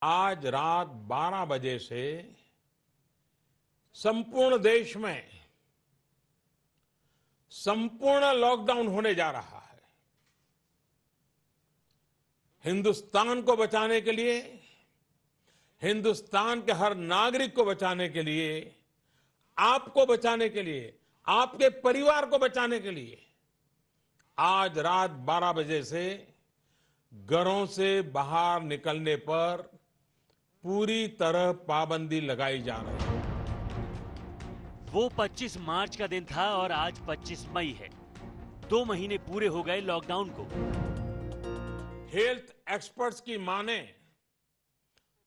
आज रात 12 बजे से संपूर्ण देश में संपूर्ण लॉकडाउन होने जा रहा है। हिंदुस्तान को बचाने के लिए, हिंदुस्तान के हर नागरिक को बचाने के लिए, आपको बचाने के लिए, आपके परिवार को बचाने के लिए आज रात 12 बजे से घरों से बाहर निकलने पर पूरी तरह पाबंदी लगाई जा रही है। वो 25 मार्च का दिन था और आज 25 मई है। 2 महीने पूरे हो गए लॉकडाउन को। हेल्थ एक्सपर्ट्स की माने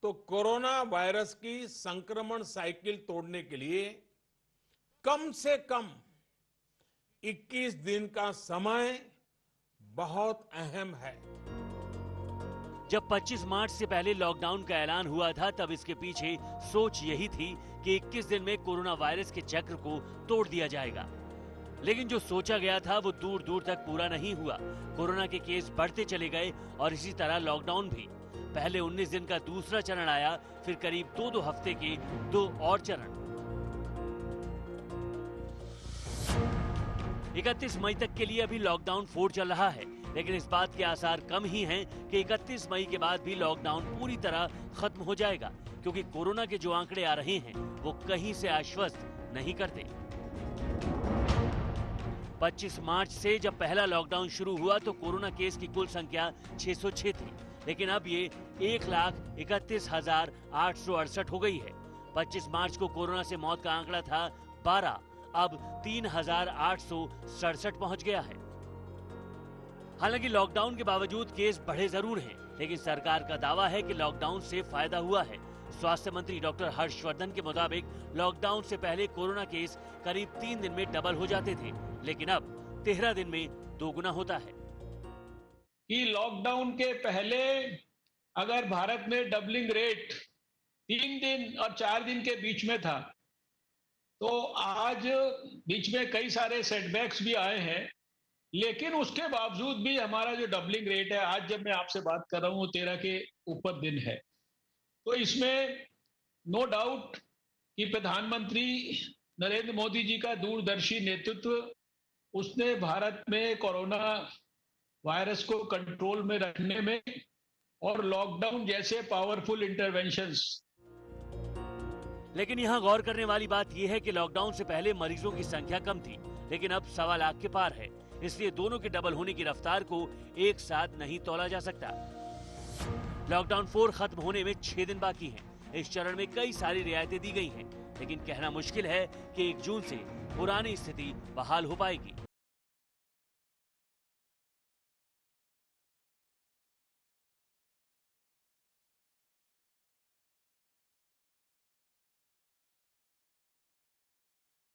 तो कोरोना वायरस की संक्रमण साइकिल तोड़ने के लिए कम से कम 21 दिन का समय बहुत अहम है। जब 25 मार्च से पहले लॉकडाउन का ऐलान हुआ था, तब इसके पीछे सोच यही थी कि 21 दिन में कोरोना वायरस के चक्र को तोड़ दिया जाएगा। लेकिन जो सोचा गया था वो दूर दूर तक पूरा नहीं हुआ। कोरोना के केस बढ़ते चले गए और इसी तरह लॉकडाउन भी। पहले 19 दिन का दूसरा चरण आया, फिर करीब 2 हफ्ते के 2 और चरण। 31 मई तक के लिए अभी लॉकडाउन 4 चल रहा है, लेकिन इस बात के आसार कम ही हैं कि 31 मई के बाद भी लॉकडाउन पूरी तरह खत्म हो जाएगा, क्योंकि कोरोना के जो आंकड़े आ रहे हैं वो कहीं से आश्वस्त नहीं करते। 25 मार्च से जब पहला लॉकडाउन शुरू हुआ तो कोरोना केस की कुल संख्या 606 थी, लेकिन अब ये 1,31,868 हो गई है। 25 मार्च को कोरोना से मौत का आंकड़ा था 12, अब 3,867 पहुंच गया है। हालांकि लॉकडाउन के बावजूद केस बढ़े जरूर हैं, लेकिन सरकार का दावा है कि लॉकडाउन से फायदा हुआ है। स्वास्थ्य मंत्री डॉक्टर हर्षवर्धन के मुताबिक लॉकडाउन से पहले कोरोना केस करीब 3 दिन में डबल हो जाते थे, लेकिन अब 13 दिन में 2 गुना होता है। कि लॉकडाउन के पहले अगर भारत में डबलिंग रेट 3 दिन और 4 दिन के बीच में था, तो आज बीच में कई सारे सेटबैक्स भी आए हैं, लेकिन उसके बावजूद भी हमारा जो डबलिंग रेट है, आज जब मैं आपसे बात कर रहा हूं, वो 13 के ऊपर दिन है। तो इसमें नो डाउट कि प्रधानमंत्री नरेंद्र मोदी जी का दूरदर्शी नेतृत्व, उसने भारत में कोरोना वायरस को कंट्रोल में रखने में और लॉकडाउन जैसे पावरफुल इंटरवेंशंस। लेकिन यहाँ गौर करने वाली बात यह है कि लॉकडाउन से पहले मरीजों की संख्या कम थी, लेकिन अब 1.25 लाख के पार है। इसलिए दोनों के डबल होने की रफ्तार को एक साथ नहीं तौला जा सकता। लॉकडाउन 4 खत्म होने में 6 दिन बाकी हैं। इस चरण में कई सारी रियायतें दी गई हैं, लेकिन कहना मुश्किल है कि 1 जून से पुरानी स्थिति बहाल हो पाएगी।